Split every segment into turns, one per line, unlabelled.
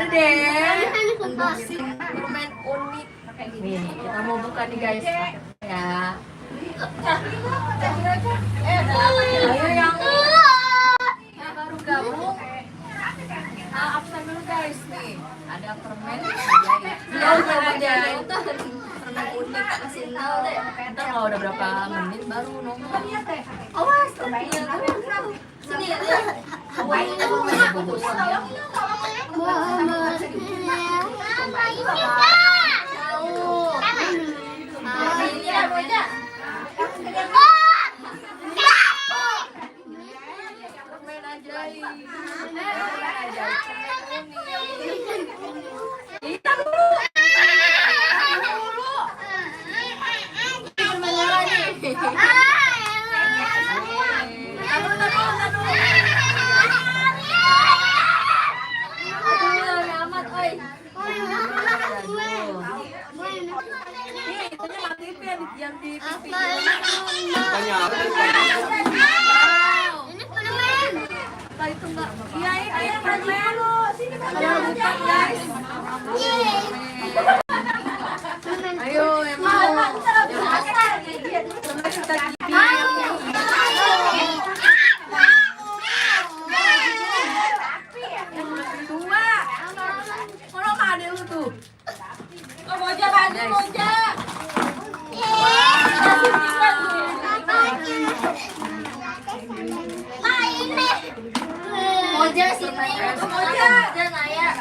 Ada deh. Unboxing permen unik. Nih, kita mau buka nih guys. Ya. Ayo yang baru gabung. Absen dulu guys nih. Ada permen jahit. Permen unik kasih nol deh. Ntar kalau udah berapa menit baru nongol. Awas, permennya. Sini ya. Yang di pipi. Tanya apa? Ini permen. Apa itu enggak? Iya, ini permen. Ayo buka guys. Ayo yang mau. Sama kita gigi. Dua. Kalau ada lu tuh. Moja ada moja. Moja sini, Moja dan Ayah.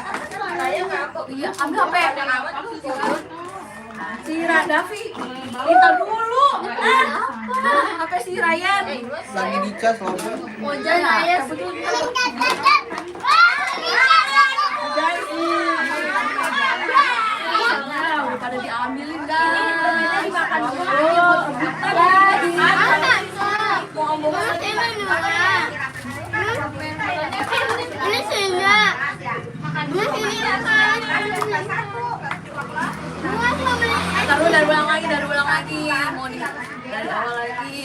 Ayah ngapa? Iya, ambil HP. Si Radavi, kita dulu. HP si Ryan.
Lagi dicas loh.
Moja dan Ayah. Udah pada diambilin guys. Dimakan dulu. Ini sehingga taruh dari ulang lagi mau di dari awal lagi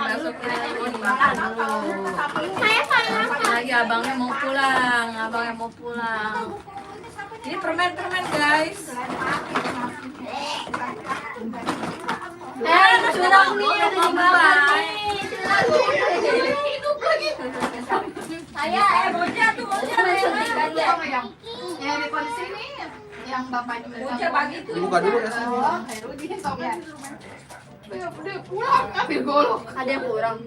masukin mau dimakan dulu lagi abangnya mau pulang ini permen guys sudah saya bocah tuh yang di sini yang bapaknya bocah pagi itu
Dibuka dulu ya sih.
Udah pulang ambil golok. Ada yang kurang.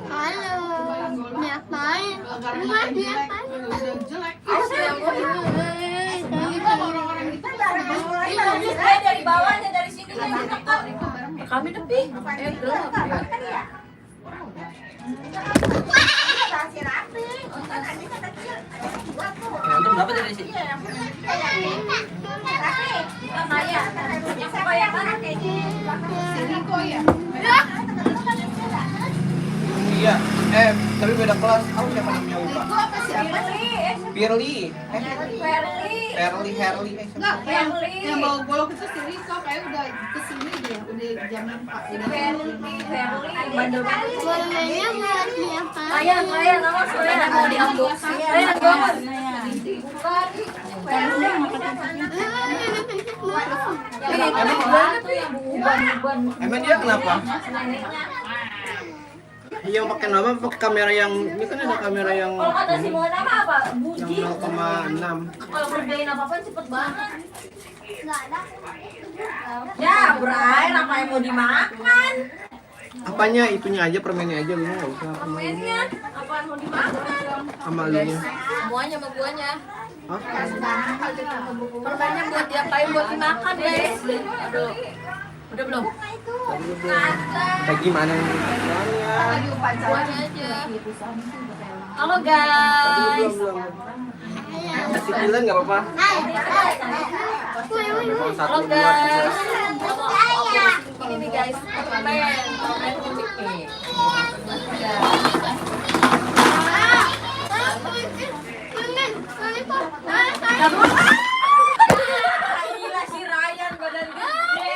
Halo. Ngapain? Orang-orang kita dari bawahnya dari sini kami tepi. Gelap.
Untuk berapa dari sini? Iya, tapi beda kelas. Aku siapa namanya lupa. Firly. Herli.
Enggak, yang bawa golok itu si Riko kayak udah kesini deh, udah jam 4.
Bandel banget.
Warnanya buat siapa?
Ayah, nama saya mau di-unboxing. Ayah, bangun.
Emang dia kenapa? Iya pakai nama pakai kamera yang ini kan ada kamera yang
Kalau kata si Mona mah apa? Buji.
yang 0,6.
Kalau kerjain apa-apa cepet banget. Ya, Bray, apa yang mau dimakan?
Apanya itunya aja permennya aja lu enggak usah
Permennya, apa yang mau dimakan?
sama elunya.
Semuanya sama guanya.
Hah?
Permennya buat diapain? Buat dimakan, guys. Aduh. Udah belum?
Kayak gimana nih?
Guanya aja. Halo, guys.
Kasih bilang enggak apa-apa.
Halo, guys. Ini nih, guys. Permen unik nih. Gila si Ryan badan gede.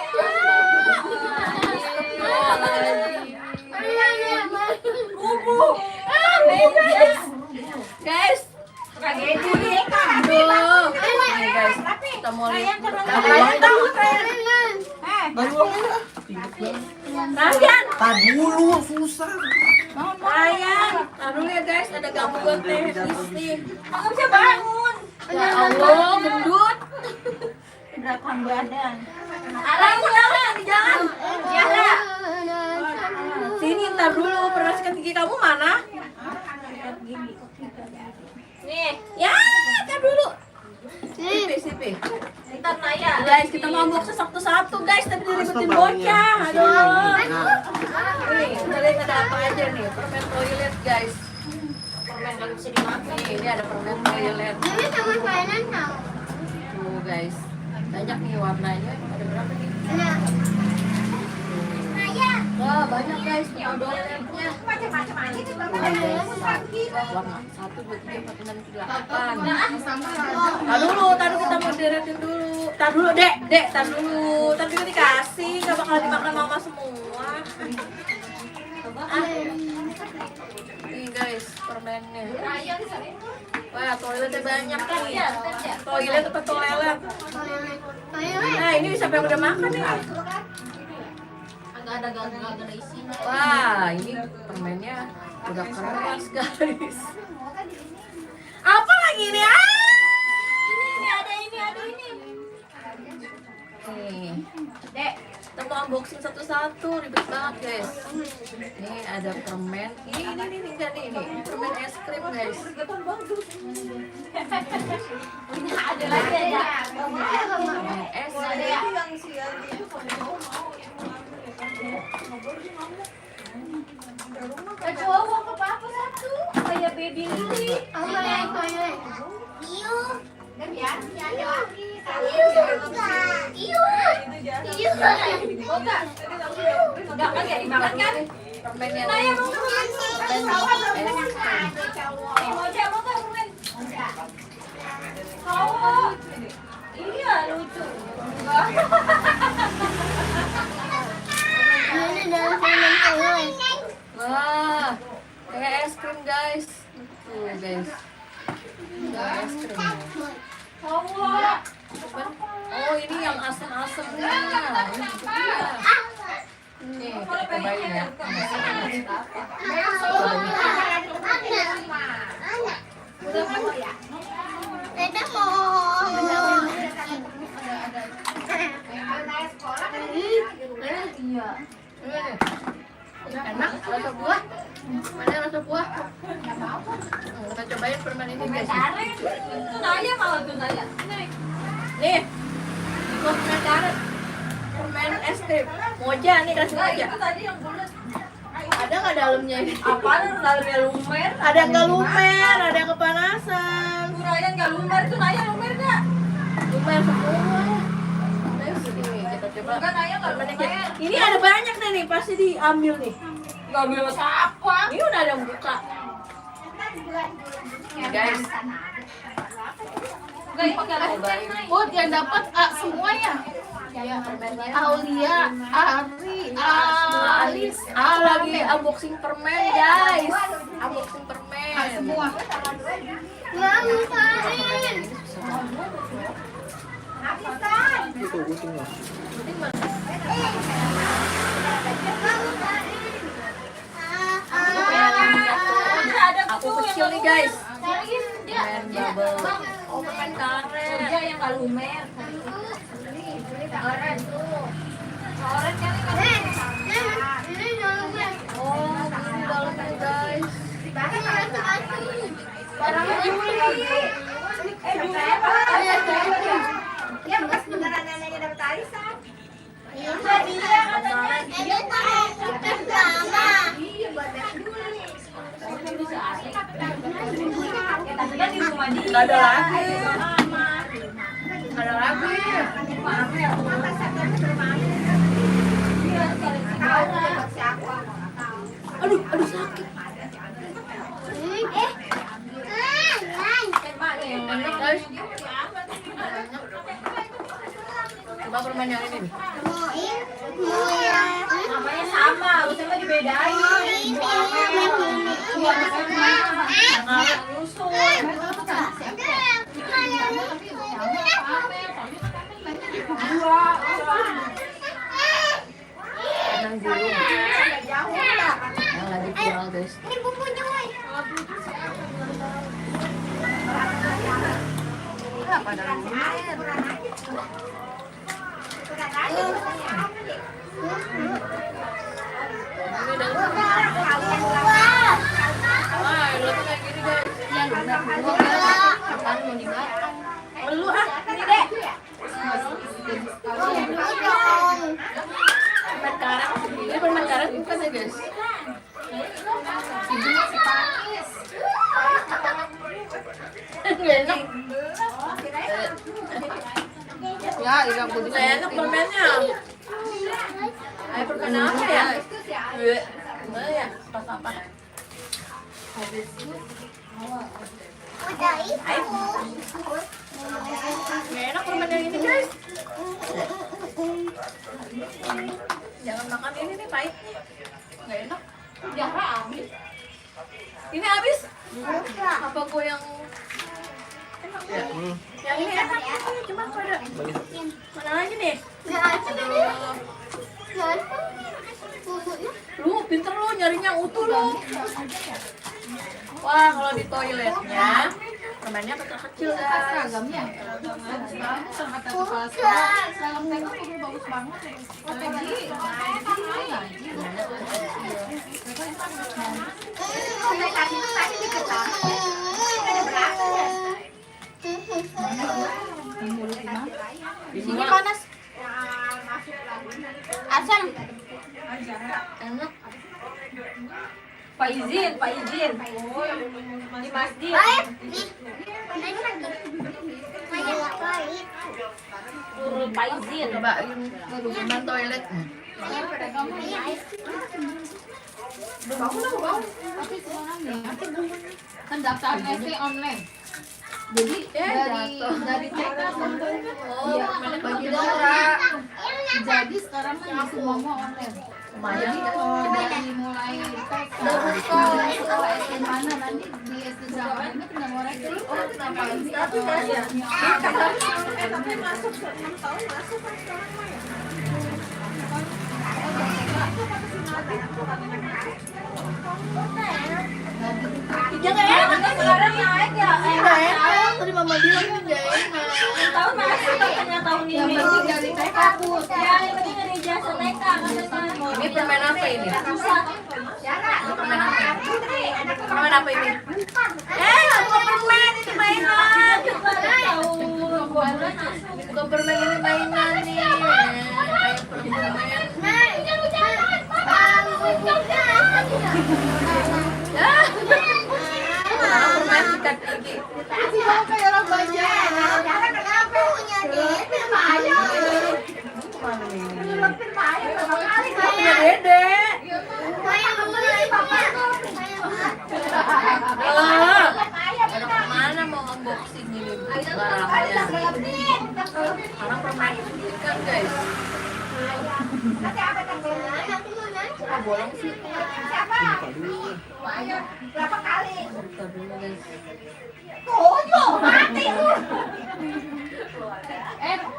kasihan.
Tar dulu, susah.
Sayang. Taruh ya guys, ada gangguan teknis nih. Aku bisa bangun. Ya Allah, gendut.
Beratkan badan.
Arang, jangan, jangan. Jangan. Sini, ntar dulu. Pernah sikat gigi kamu mana? Nih, ya, ntar dulu. Sipi. Ntar Naya. Guys, kita mau unboxing satu-satu guys, tapi diribetin bocah. Aduh. Nih, kita lihat ada apa aja nih. Permen toilet guys. Permen kalau bisa dimakan. Nih, ini ada permen toilet.
Ini sama mainan tau.
Tuh guys, banyak nih warnanya. Ada berapa nih?
Ada.
Wah, banyak guys toiletnya.
Macam-macam aja tuh Bapak.
Warna 1, 2, 3, 4, 5, 6, 7, 8.
Sama.
Taruh kita mau deretin dulu. Tar dulu, Dek, tar dulu. Tar dulu dikasih, gak bakal dimakan mama semua. Nih guys, permennya. Wah, toiletnya banyak nih. Toilet apa toilet? Nah, ini siapa yang udah makan nih? Agak ada isinya. Wah, ini permennya udah keras guys. Apa lagi ini? Ini ada ini. Nih, Dek, kita mau unboxing satu-satu, ribet banget guys. Ini ada permen. Ini enggak nih, ini permen es krim guys. Ini ada lagi ya. Permen es krim. Cowok ke papa satu, kayak baby Lily. Enggak kan ya dimakan kan? Permennya Naya mau iya lucu. Wah, kayak es krim guys. Tuh guys. Es krim. Oh, ini yang asam-asamnya. Nih, kita cobain ya. Enak, rasa buah. Mana rasa buah? Kita cobain permen ini guys. Itu Naya malah tuh Naya. Nih, permen karet. Permen es krim. Moja nih, kasih Moja. Ada nggak dalamnya ini?
Apaan dalamnya lumer?
Ada nggak lumer, ada kepanasan.
Kurayan nggak lumer tuh Naya lumer nggak?
Lumer semua. Nih, kita coba.
Enggak Naya nggak
Permennya
lumer.
kayak- Ini ada banyak nih, pasti diambil nih.
Nggak ambil apa?
Ini udah ada yang buka. Guys,
Nggak pakai
cobain.
Oh yang dapat semuanya.
Ya, permennya.
Aulia, Ari, Alis,
Lagi unboxing permen guys. Unboxing permen.
semua.
Itu kucingnya.
Aku kecil nih guys. Permen bubble. Oh, permen karet.
Dia yang nggak lumer.
Karet tuh.
Oren kan
Oh, ini dalamnya guys.
barangnya Juli. Juli apa? Ya bekas beneran neneknya dapat arisan. Iya dia katanya. Iya buat Juli. Tapi kan di rumah dia.
Nggak ada lagi.
Nggak ada lagi.
Aduh sakit. Yang enak guys. Coba permen yang ini nih.
Namanya sama, usahanya dibedain.
Tenang dulu. lagi viral guys.
Ini bumbunya, woi.
Apa dalam wah, lu tuh kayak gini guys.
Ya lunak gua.
Apaan mau dimakan? Lu ini deh. Permen karet. Ini permen karet bukan ya guys?
Ibu masih pakis.
Nggak enak.
Ya, ilang kudu.
Nggak enak permennya. Ayo permen apa ya? Gimana ya? Pas apa?
Udah itu.
Nggak enak permen yang ini guys. Jangan makan ini nih pahitnya. Nggak enak.
Jahra habis.
Ini habis. Apa gue yang enak ya? Yang ini enak. Cuma kok ada. Mana lagi nih?
Nggak ada ini. Nggak ada. Bumbunya.
Lu pinter lu nyarinya utuh lu. Wah, kalau di toiletnya permennya kecil-kecil guys.
Seragamnya. Sekarang sama kata kepala sekolah. Seragam TK udah bagus banget. Lagi.
Di sini
Panas. Asam.
enak.
Pak izin. Di masjid.
Baik. Naik lagi. Naik lagi.
Suruh Pak izin.
Cobain permen toilet.
Tapi sekarang ya, kan daftar SD online. Jadi dari TK sampai
Oh, permennya bagi Dora.
jadi sekarang kan semua online.
Lumayan.
Dari mulai TK sampai sekolah SD mana nanti di SD berapa ini tinggal ngoreksi. Oh, kenapa
Jangan enak.
Sekarang naik ya.
Nggak enak. Tadi mama bilang kan nggak enak.
Tahun masuk katanya tahun
yang
ini.
penting dari TK pun.
Ya, yang penting ada ijazah TK katanya.
Ini permen apa ini?
Susah.
Permen apa? Permen apa ini? Bukan permen, ini mainan.
Tahu.
Bukan permen, ini mainan nih. Kayak permen. Orang permen sikat gigi.
Kayak orang banyak.
Punya dede. Orang kemana mau unboxing ini barangnya? Orang permen sikat guys. Ah, bolong sih. Buka dulu guys.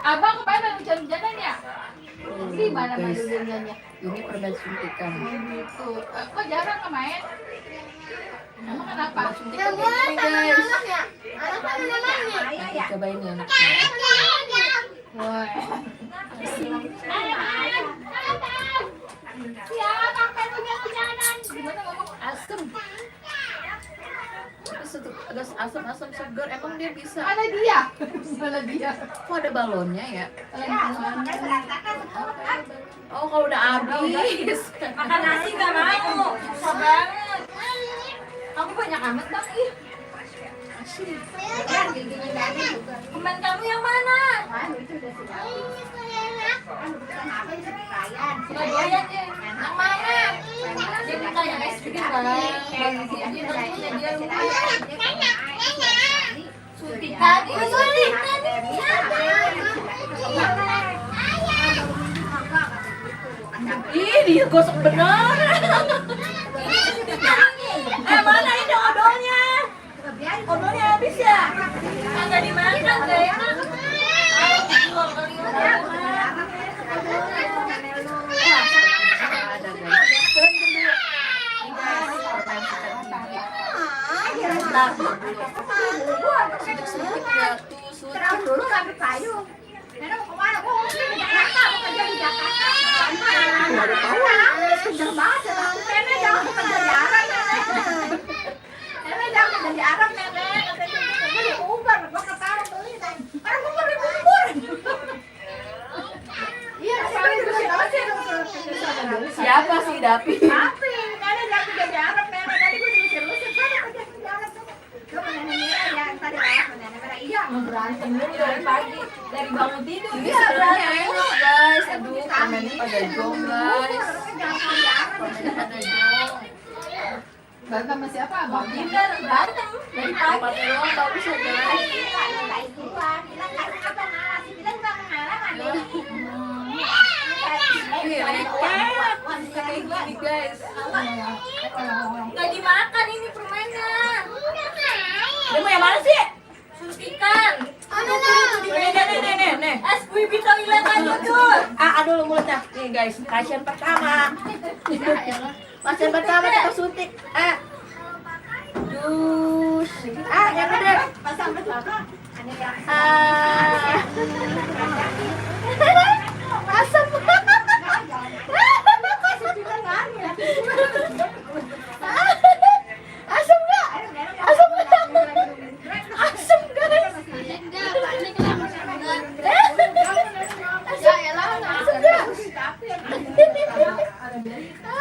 Abang kemarin hujan-hujanan ya? Di mana
Guys,
hujan-hujannya?
ini permen suntikan.
Gitu. Kok jarang kemarin? Emang kenapa?
Suntikan ini guys. Nanti cobain ya anaknya.
Wah. Gimana ngomong?
Asem. Agak asam-asam segar. Emang dia bisa?
Mana dia? Mana dia?
Kok ada balonnya ya? Oh, kalau udah habis.
Makan nasi gak mau. Susah banget. Kamu banyak amat bang. Ih. Teman kamu yang mana? Surabaya deh. Yang mana? Dia ditanya guys, bikin bang. Dia lupa. Suntikan. Suntikan.
Ih, dia gosok bener. Mana ini odolnya? Odolnya habis ya?
Kagak dimakan deh.
Ada guys. Bentar. Suntik-suntik ya tuh, suntik.
Terus dulu rambut payung. Nenek mau kemana? Oh, mungkin di Jakarta, mau kerja di Jakarta. Segar banget ya. Nenek jangan kerja di Arab, Nenek. Nenek jangan kerja di Arab, Nenek. Gue di Uber, gue ketaruh beli. Karena gue mau di bubur. Iya,
Siapa sih Dapi?
tapi Nenek jangan kerja di Arab, Nenek. Tadi gue diusir-usir, sana kerja di Arab. Gue sama Nenek Mira ya, tadi lah sama Nenek Mira. Iya,
Mau berantem dulu dari pagi, dari bangun tidur.
Ini sebenarnya enak guys. Aduh, komennya pada jong guys. Komennya pada jong.
Bang sama siapa? Bang
Binder, berantem.
Dari tempat doang bagus ya guys. Nih, leket. Kayak gini guys.
Nggak dimakan ini permennya.
Ini mau yang mana sih?
Suntikan.
Nih.
Es bibi toilet aja tuh.
Aduh lu mulutnya. Nih guys, pasien pertama. Pasien pertama kita suntik. Dus. Yang gede.
Pasang betul.
Asam. Asam nggak? Asam nggak? Asam guys.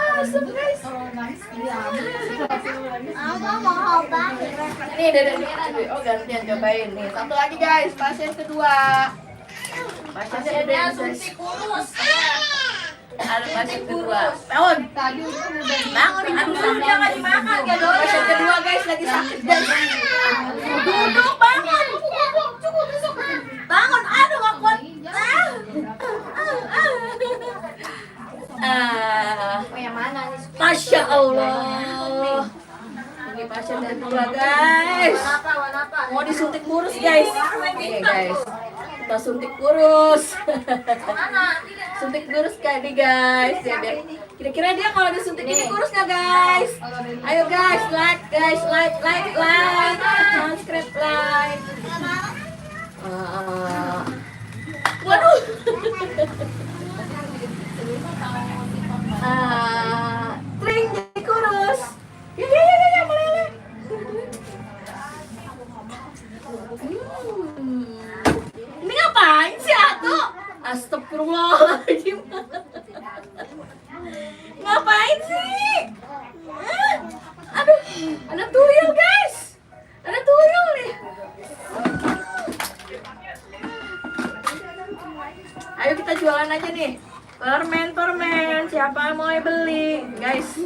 Asam guys. Ini dari oh gantian cobain nih. Satu lagi guys, pasien kedua. Pasien
Dia
kedua.
suntik kurus.
Ada pasien kedua. Bangun.
tadi udah
Bangun.
Aduh, dia nggak dimakan ya doyan.
Pasien kedua guys lagi sakit guys. Duduk bangun. Bangun. Aduh nggak kuat.
Yang mana nih?
Masya Allah. Ini pasien kedua guys.
Warna apa?
Mau disuntik kurus guys. Nih guys. Kita suntik kurus.
Mana?
Suntik kurus kayak nih guys. Ya, biar kira-kira dia kalau disuntik ini kurus nggak guys? Ayo guys, like, subscribe, like. Waduh. Tring jadi kurus. Ya, meleleh. Ini ngapain sih Atu? Astagfirullahaladzim. Ngapain sih? Aduh, ada tuyul guys. Ada tuyul nih. Ayo kita jualan aja nih. Permen, siapa yang mau beli? Guys,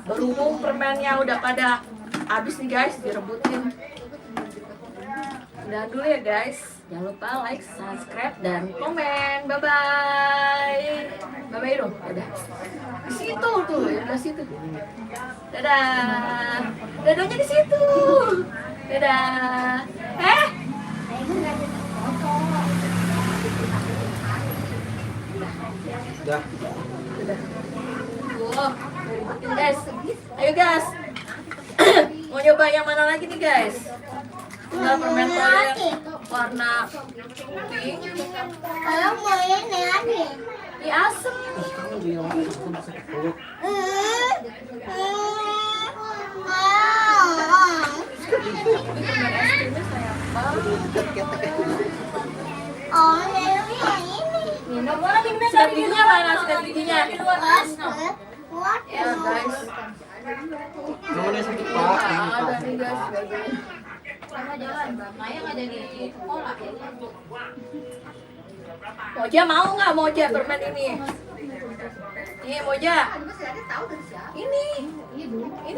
berhubung permennya udah pada habis nih guys, direbutin. Udah dulu ya guys. Jangan lupa like, subscribe, dan komen. Bye-bye. Bye-bye dong. Dadah. Di situ tuh, ya di situ. Dadah. Dadanya di situ. Dadah.
Dah.
Wow, ributin guys. Ayo guys. Mau nyoba yang mana lagi nih guys? Tinggal permen toilet warna pink.
Kalau mau ini ada.
Ih asem.
Kamu bilang aku sakit perut.
Permen es krimnya sayang banget.
Oh, yang ini.
Minum sikat giginya mana sikat giginya?
What?
Ya guys.
Kamu udah sakit pak.
Ada nih guys bajunya.
Sama jalan, Maya nggak jadi sekolah ya.
Moja mau nggak Moja permen ini? Nih Moja. Ini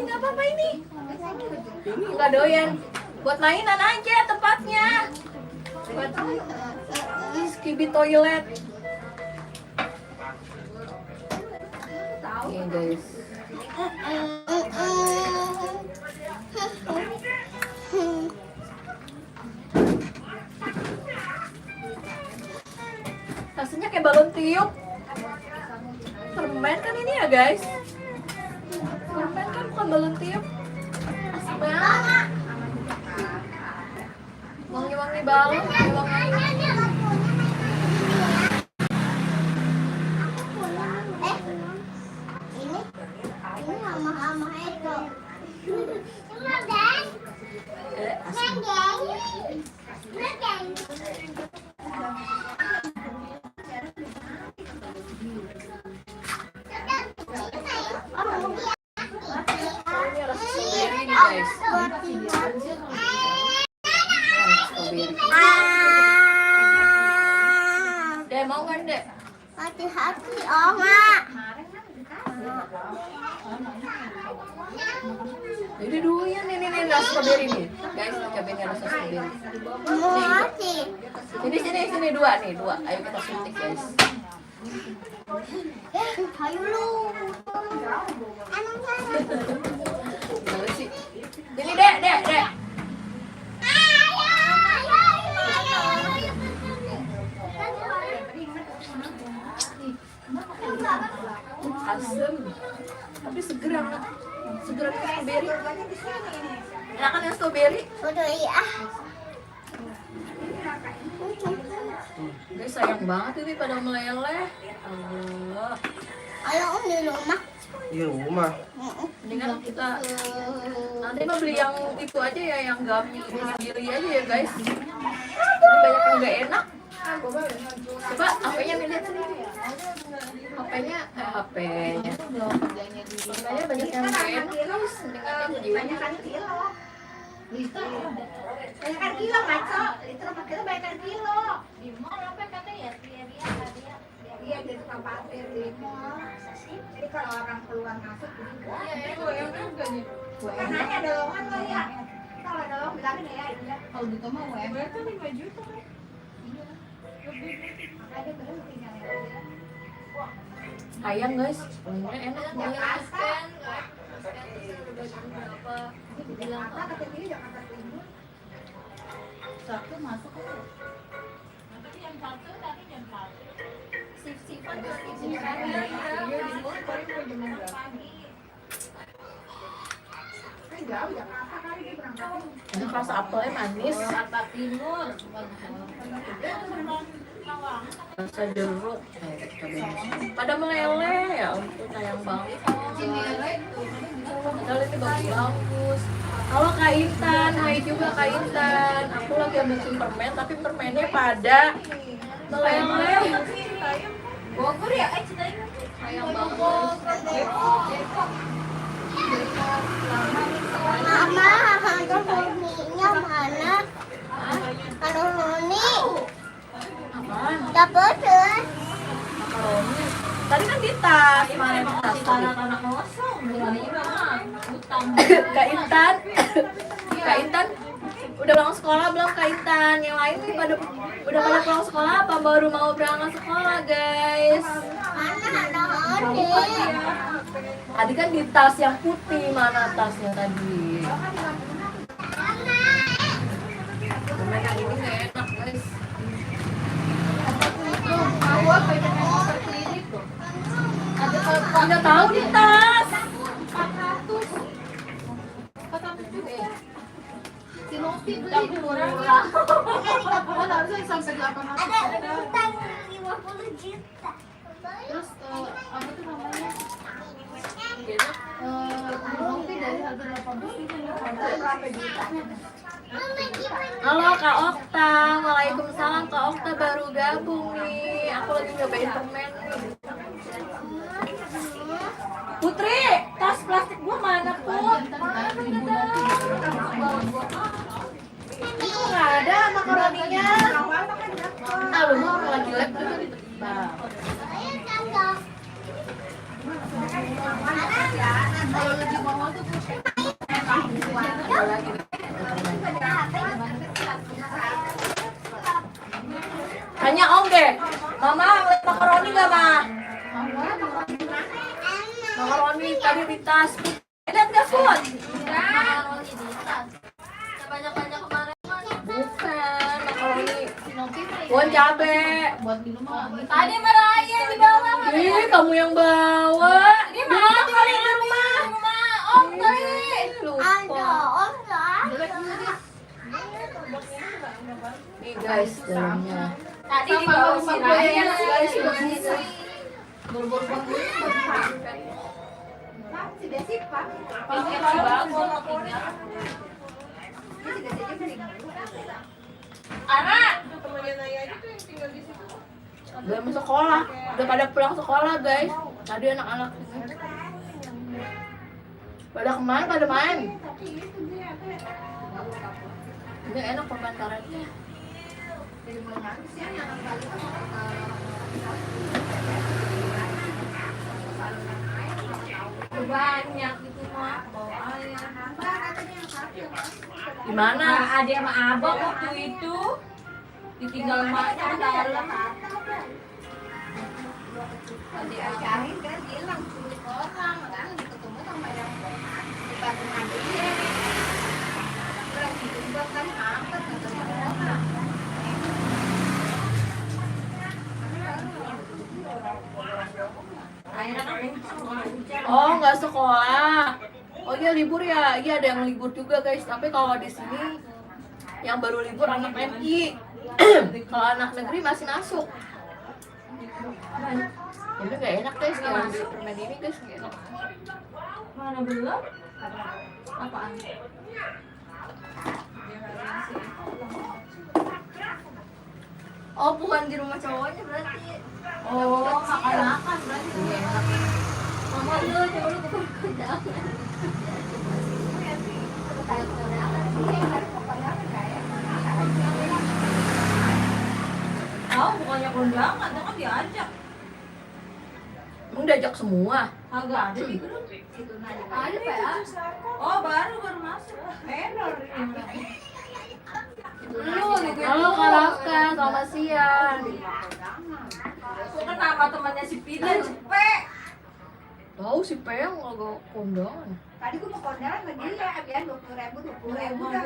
nggak apa-apa ini. Ini nggak doyan. Buat mainan aja tempatnya. Buat skibi toilet. Nih guys. Rasanya kayak balon tiup. Permen kan ini ya guys. Permen kan bukan balon tiup. Asik banget. di balon.
Ini sama-sama itu.
Ini rasa strawberry nih guys. Strawberry. Dek mau kan dek?
Hati-hati, Oma.
Jadi dulu ya nih rasa strawberry nih. Guys, cobain ya rasa strawberry.
Mau hati.
Sini dua nih, dua. Ayo kita suntik guys.
Ayo lu.
Gimana sih? Sini dek. Asem, tapi seger banget. Seger strawberry. Enakan yang strawberry?
Udah iya.
Guys, sayang banget ini pada meleleh. Allah.
Ayo Om di rumah.
Di rumah.
Mendingan kita nanti mah beli yang itu aja ya, yang gummy sendiri aja ya guys. Ini banyak yang nggak enak. Coba HP-nya nih, lihat sini. HP-nya HP-nya banyak yang nggak enak guys. Mendingan yang jadi
Banyakan kilo. Banyakan kilo, Maco. Itu pakai itu banyakan kilo. Di mall apa katanya ya? Iya, di tukang pasir di mall. Jadi kalau orang keluar masuk begitu. Kan hanya dolongan lo ya. Kalau dolong bilangin ya itu ya.
Kalau gitu mah UMR tuh 5 juta.
Makanya bener tinggal ya.
sayang guys. Pokoknya enak
Jakarta.
banget. Bilang
Jakarta ke sini Jakarta Timur.
Sabtu masuk apa?
sip-sipan
Kan jauh Jakarta kali dia berangkat.
ini rasa apelnya manis,
Jakarta Timur.
rasa jeruk. Pada meleleh ya ampun, sayang banget. Padahal ini bagus-bagus. Halo Kak Intan, hai juga Kak Intan. Aku lagi bikin permen, tapi permennya pada meleleh.
Bogor ya?
Sayang banget.
Mama, hantu Honinya mana? Hantu Honi.
Apaan?
Dapat terus.
Makaroni. Tadi kan di tas, mana di tas tadi?
Anak-anak kosong, berani banget. Utang.
Kak Intan, Kak Intan, udah pulang sekolah belum Kak Intan? Yang lain nih udah pada pulang sekolah apa baru mau berangkat sekolah guys?
Mana hantu Honi?
Tadi kan di tas yang putih, mana tasnya tadi? Permen yang ini nggak enak guys. Nggak tahu di tas.
400 juga ya? Si Novi beli
Tapi murah.
kan harusnya sampai 800
Ada utang 50 juta.
Terus apa tuh namanya?
Enak.
Novi dari harga 18 ini berapa juta?
Mama gimana?
Halo Kak Okta, waalaikumsalam. Kak Okta baru gabung nih. Aku lagi nyobain permen nih. Putri, tas plastik gua mana Put? Kok nggak ada makaroninya? Ah lu mau lagi lab juga di tempat.
Ayo tangga.
Kalau lagi mau tuh
Ada lagi. Tanya Om deh, Mama ngeliat makaroni nggak Ma? Makaroni tadi di tas. Lihat nggak Put?
banyak-banyak kemarin
Bukan, makaroni Won cabe.
buat minum lagi.
Tadi meraya di bawah.
Ih, kamu yang bawa.
Ini mana kali di rumah? Om tadi.
Ada, om nggak ada.
Jelek juga dia.
Nih guys, dalamnya.
Tadi
Sama
dibawa
sama
si
gue
Raya.
enak guys, begini guys.
Bor-bor banget.
Pak, si Desi, Pak.
Pakai si bagus maksudnya.
Ini si Desi aja sering.
Ara.
Udah mau sekolah, udah pada pulang sekolah guys. Tadi anak-anak ini. Pada kemana? Pada main. Ini enak pembantarannya.
Dari mana sih yang kali
Banyak gitu mah. Bawa ayah.
katanya yang satu.
Di mana?
Nah, adik sama abang waktu itu ditinggal emaknya di dalam.
Cari kan hilang 10 orang kan ketemu sama yang dibantuan dia. Orang itu kan angkat ketemu orang.
Akhirnya kan hujan.
Oh, nggak sekolah. Oh iya libur ya. Iya ada yang libur juga guys. Tapi kalau di sini yang baru libur anak MI. Kalau anak negeri masih masuk. Ini nggak enak guys. Kalau di permen ini guys nggak enak.
Mana belum? Apaan?
Oh bukan di rumah cowoknya berarti.
Oh, makan-makan berarti.
Ini enak.
Mama lu coba lu ke kondangan. Tahu bukannya kondangan, kan diajak.
Emang diajak semua.
Agak ada di grup.
Ada Pak ya?
Oh, baru masuk. Error ini.
Halo Kak Rafka, selamat siang.
Aku kan nama temannya si Pina cepet.
Tahu si Peyang nggak kondangan.
Tadi gua mau kondangan sama dia, biar 20.000 dah.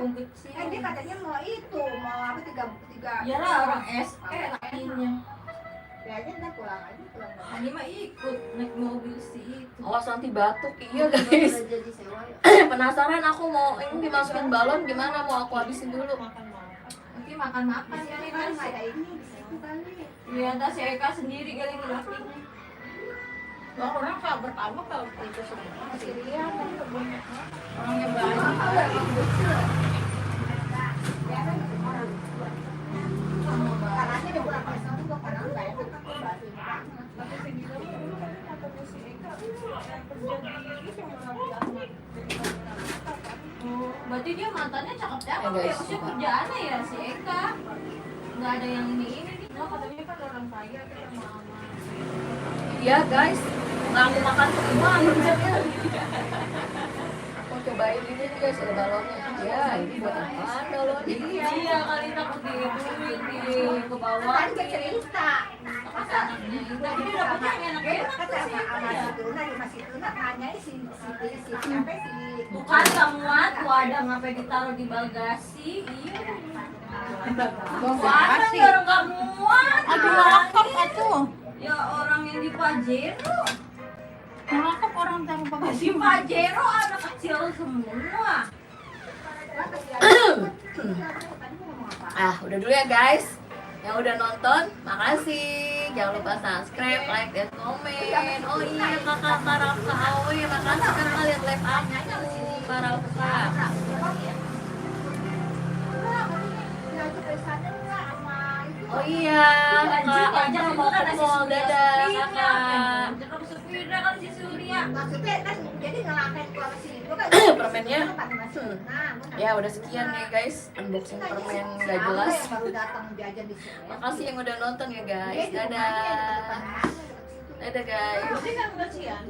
Dia katanya mau itu, mau apa tiga.
Ya lah orang SE lakinya.
Biarnya ntar pulang aja pulang.
Ini mah ikut naik mobil si itu.
Awas nanti batuk. Iya guys. Penasaran aku mau ini dimasukin balon gimana, mau aku habisin dulu.
Nanti makan-makan
Di
kan
sini
ini
kan
kan.
ada ini di situ kali.
Iya, entah si Eka sendiri kali ngelakinya. Orang kalau pertama kalau itu semua masih lihat kan kebanyakan orangnya banyak.
Karena dia pulang ke sana gua kadang nggak enak aku basi banget.
Oh, berarti dia mantannya cakep-cakep
Ya,
ya,
guys,
maksudnya
suka.
kerjaannya ya si Eka. Nggak ada yang ini nih. Nggak, katanya kan orang kaya kan mama.
Iya guys, nggak aku makan semua. Aku cobain ini nih guys, ada balonnya. Ya ini buat apaan balonnya?
Iya kali takut dibunuhin ke bawah.
Kan gua cerita.
Kata anaknya itu. Tapi dia dapetnya yang enak-enak
Kata
tuh si
sama
Eka ya.
si Tuna, di Mas Tuna nanyain si siapa si
Bukan gak muat, gua ada ngapain ditaruh di bagasi. Iya. Ada orang gak muat.
Aduh, lakap atuh.
Ya orang yang di Pajero.
Lakap orang taruh bagasi.
Di Pajero anak kecil semua.
Ah udah dulu ya guys. Yang udah nonton, makasih. Jangan lupa subscribe, like, dan komen. Oh iya kakak Kak Rafka Awi, makasih karena lihat live aku Kak Rafka. Oh iya, Kak Ajak mau ke mall, dadah kakak.
Jangan ke Supira kan si Surya.
maksudnya kan jadi ngelakuin gua ke situ kan
Permennya.
Nah,
Ya udah sekian ya guys, unboxing permen gak jelas.
baru datang jajan di sini.
Makasih yang udah nonton ya guys. Dadah. Dadah guys.
Berarti kan kesian.